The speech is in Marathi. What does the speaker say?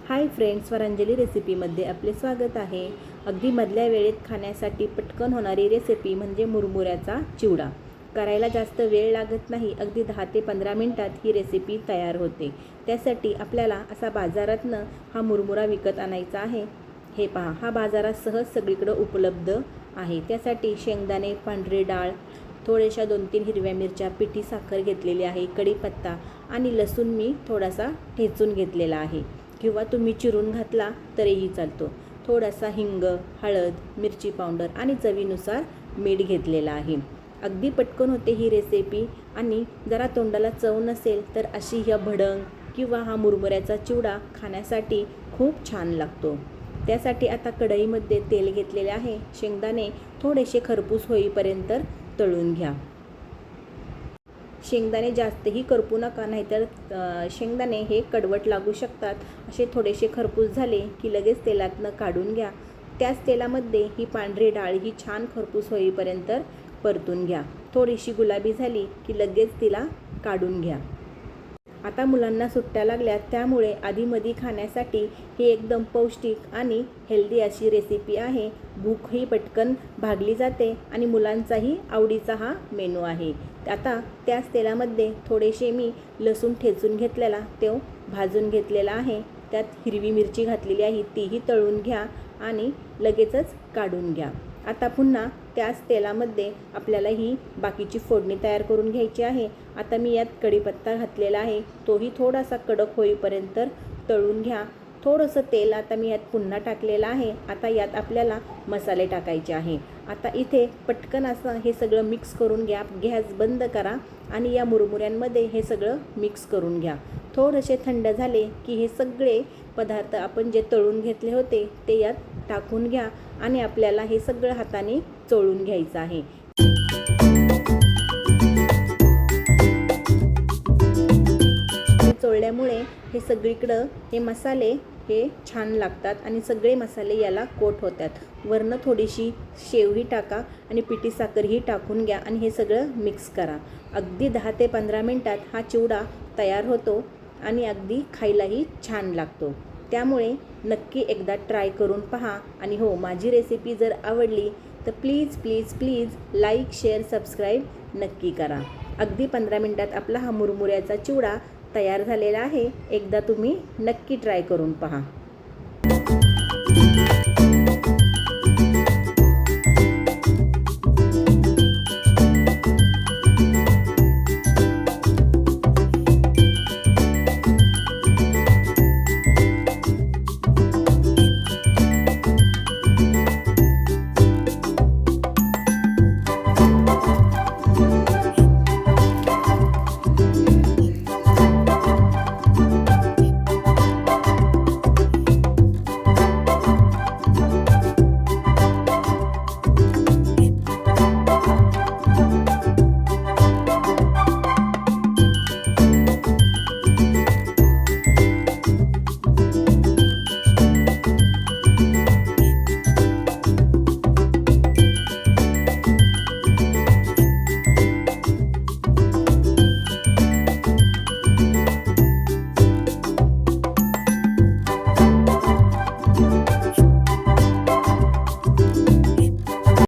हाय फ्रेंड्स, स्वरांजली रेसिपीमध्ये आपले स्वागत आहे। अगदी मधल्या वेळेत खाण्यासाठी पटकन होणारी रेसिपी म्हणजे मुरमुऱ्याचा चिवडा। करायला जास्त वेळ लागत नाही, अगदी 10 ते 15 मिनिटात ही रेसिपी तयार होते। त्यासाठी आपल्याला असा बाजारातनं हा मुरमुरा विकत आणायचा आहे। हे पहा, हा बाजारात सहज सगळीकडे उपलब्ध आहे। त्यासाठी शेंगदाणे, पांढरी डाळ, थोड्याशा 2-3 हिरव्या मिरच्या, पिठी साखर घेतलेली आहे, कढीपत्ता आणि लसूण मी थोडासा ठेचून घेतलेला आहे किंवा तुम्ही चिरून घातला तरीही चालतो। थोडासा हिंग, हळद, मिरची पावडर आणि चवीनुसार मीठ घेतलेला आहे। अगदी पटकन होते ही रेसिपी आणि जरा तोंडाला चव नसेल तर अशी ह्या भडंग किंवा हा मुरमुऱ्याचा चिवडा खाण्यासाठी खूप छान लागतो। त्यासाठी आता कढईमध्ये तेल घेतलेले आहे। शेंगदाणे थोडेसे खरपूस होईपर्यंत तळून घ्या। शेंगदाणे जास्तही करपू नका, नाहीतर शेंगदाणे हे कडवट लागू शकतात। असे थोडेसे खरपूस झाले की लगेच तेलातनं काढून घ्या। त्याच तेलामध्ये ही पांढरी डाळ ही छान खरपूस होईपर्यंत परतून घ्या। थोडीशी गुलाबी झाली की लगेच तिला काढून घ्या। आता मुलांना सुट्ट्या लागल्यात, त्यामुळे आधीमधी खाण्यासाठी ही एकदम पौष्टिक आणि हेल्दी अशी रेसिपी आहे। भूकही पटकन भागली जाते आणि मुलांचाही आवडीचा हा मेनू आहे। आता त्याच तेलामध्ये थोडेसे मी लसूण ठेचून घेतलेला तो भाजून घेतलेला आहे। त्यात हिरवी मिरची घातलेली आहे, तीही तळून घ्या आणि लगेचच काढून घ्या। आता पुन्हा त्याच तेलामध्ये आपल्याला ही बाकीची फोडणी तयार करून घ्यायची आहे। आता मी यात कढीपत्ता घातलेला आहे, तोही थोडासा कडक होईपर्यंत तळून घ्या। थोडंसं तेल आता मी यात पुन्हा टाकलेलं आहे। आता यात आपल्याला मसाले टाकायचे आहे। आता इथे पटकन असं हे सगळं मिक्स करून घ्या। गॅस बंद करा आणि या मुरमुऱ्यांमध्ये हे सगळं मिक्स करून घ्या। थोडेसे थंड झाले की हे सगळे पदार्थ आपण जे तळून घेतले होते ते यात टाकून घ्या आणि आपल्याला हे सगळं हाताने चोळून घ्यायचं आहे। चोळल्यामुळे हे सगळीकडं हे मसाले हे छान लागतात आणि सगळे मसाले याला कोट होतात। वरनं थोडीशी शेवही टाका आणि पिठी साखरही टाकून घ्या आणि हे सगळं मिक्स करा। अगदी 10 ते 15 मिनिटात हा चिवडा तयार होतो आणि अगदी खायलाही छान लागतो। त्यामुळे नक्की एकदा ट्राय करून पहा। आणि हो, माझी रेसिपी जर आवडली तर please please please like, share, subscribe नक्की करा। अगदी 15 मिनिटात आपला हा मुरमुऱ्याचा चिवडा तयार झालेला आहे। एकदा तुम्ही नक्की ट्राय करून पहा।